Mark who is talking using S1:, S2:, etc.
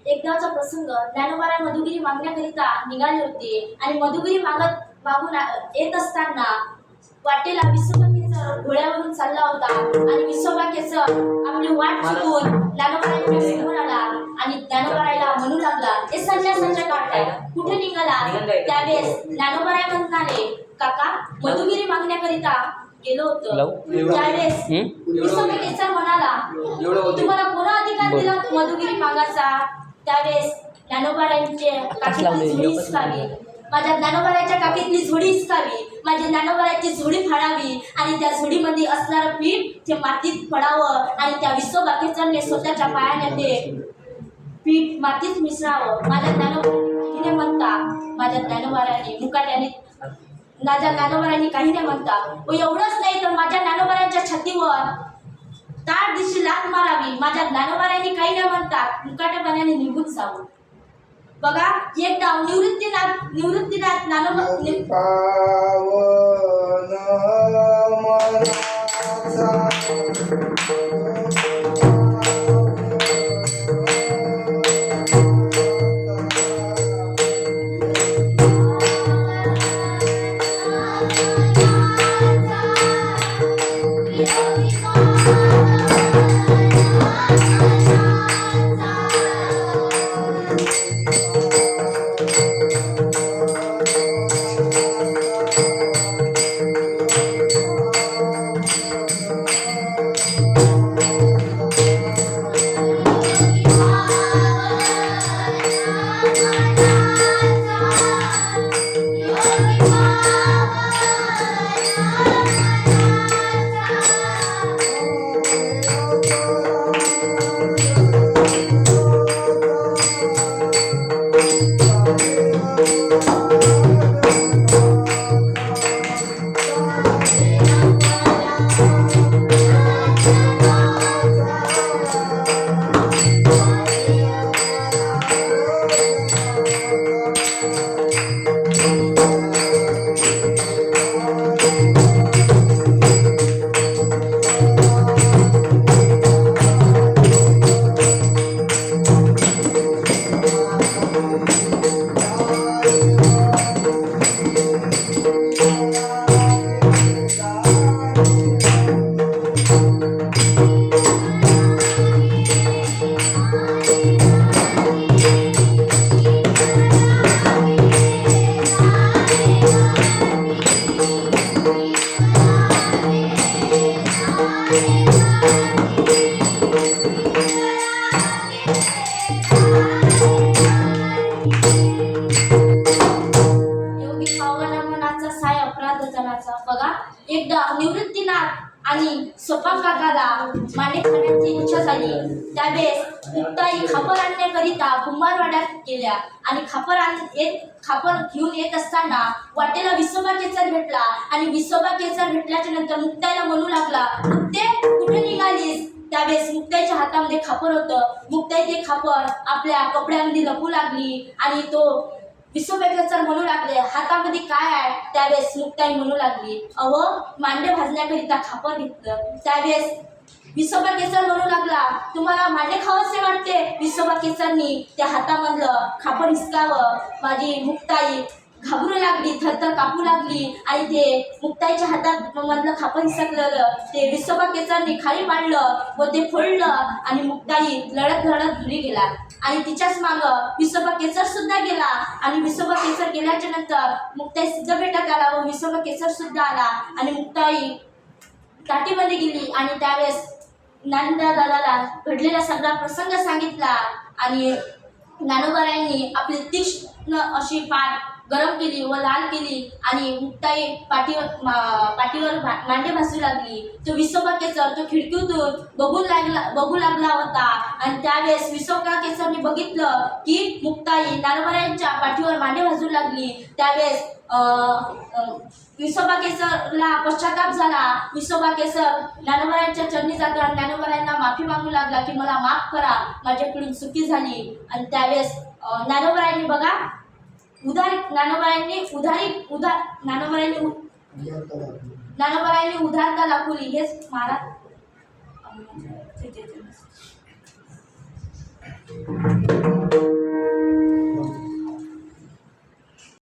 S1: एकदाचा प्रसंग. ज्ञानोबा मधुगिरी मागण्याकरिता निघाले होते आणि मधुगिरी मागून येत असताना वाटेला विसोबा केसर घोड्यावरून चालला होता आणि विसोबा केसर आपली वाट चुकून ज्ञानोबाराच्या समोर आला आणि ज्ञानोबाराला म्हणू लागला, हे संन्यासाच्या काटाय कुठे निघाला? त्यावेळेस ज्ञानोबाराय म्हणताले, काका मधुगिरी मागण्याकरिता गेलो होतो. त्यावेळेस विसोबा केसर म्हणाला, तुम्हाला कोणा अधिकार दिला मधुगिरी मागायचा? त्यावेळेस ज्ञानोबारायांचे काकीतली झोडी हिसकावी, माझ्या ज्ञानोबाराच्या काकीतली झोडी हिसकावी, माझ्या ज्ञानोबाराची झोडी फाडावी आणि त्या झोडीमध्ये असणारं पीठ ते मातीत पडावं आणि त्या विसोबा केसरने स्वतःच्या पायाने ते पीठ मातीत मिसळावं. माझ्या ज्ञानोबारांनी काही म्हणता, माझ्या ज्ञानोबारांनी मुकाट्याने माझ्या ज्ञानोबारांनी काही नाही म्हणता. व एवढंच नाही तर माझ्या ज्ञानोबारांच्या छातीवर तार दिशी लात मारावी. माझ्या ज्ञानोबारांनी काही नाही म्हणतात, मुकाटेपणाने निघून जावं. बघा, एकदा निवृत्तीनाथ ज्ञानोबा बघा, एकदा निवृत्तीनाथ आणि सोपान काकाला मांडे खाण्याची इच्छा झाली. त्यावेळेस मुक्ताई खापर आणण्याकरिता कुंभारवाड्यात गेल्या आणि खापर घेऊन येत असताना वाटेला विसोबा केसर भेटला आणि विसोबा केसर भेटल्याच्या नंतर मुक्ताईला म्हणू लागला, मुक्ते कुठे निघालीस? त्यावेळेस मुक्ताईच्या हातामध्ये खापर होतं. मुक्ताई ते खापर आपल्या कपड्यामध्ये लपू लागली आणि तो विसोबा केसर म्हणू लागले, हातामध्ये काय आहे? त्यावेळेस मुक्ताई म्हणू लागली, अहो मांडे भाजण्याकरिता खापर घेतलं. त्यावेळेस विसोबा केसर म्हणू लागला, तुम्हाला मांडे खावंसे वाटते? विसोबा केसरनी त्या हातामधलं खापर हिसकावं. माझी मुक्ताई घाबरू लागली, थरथर कापू लागली आणि ते मुक्ताईच्या हातात मधलं खापर हिसकलेलं ते विसोबा केसरनी खाली पाडलं व ते फोडलं आणि मुक्ताई लढत लढत घरी गेला. आणि तिच्याच मागं विसोबा केसर सुद्धा गेला आणि विसोबा केसर गेल्याच्या नंतर मुक्ताई सिद्धपेठात आला व विसोबा केसर सुद्धा आला आणि मुक्ताई ताटीमध्ये गेली आणि त्यावेळेस ज्ञानदादाला घडलेला सगळा प्रसंग सांगितला आणि ज्ञानोबारायांनी आपली तीक्ष्ण अशी पाठ गरम केली व लाल केली आणि मुक्ताई पाठीवर मांडे भासू लागली. तो विसोबा केसर तो खिडकीतून बघू लागला होता आणि त्यावेळेस विसोबा केसरने बघितलं की मुक्ताई ज्ञानोबारायांच्या पाठीवर मांडे भासू लागली. त्यावेळेस विसोबा केसरला पश्चाताप झाला. विसोबा केसर ज्ञानोबारायांच्या चरणी जातो आणि ज्ञानोबारायांना माफी मागू लागला की मला माफ करा, माझ्याकडून चुकी झाली. आणि त्यावेळेस ज्ञानोबारायांनी बघा ज्ञानोबारायांनी उदारता दाखवली. हेच महाराज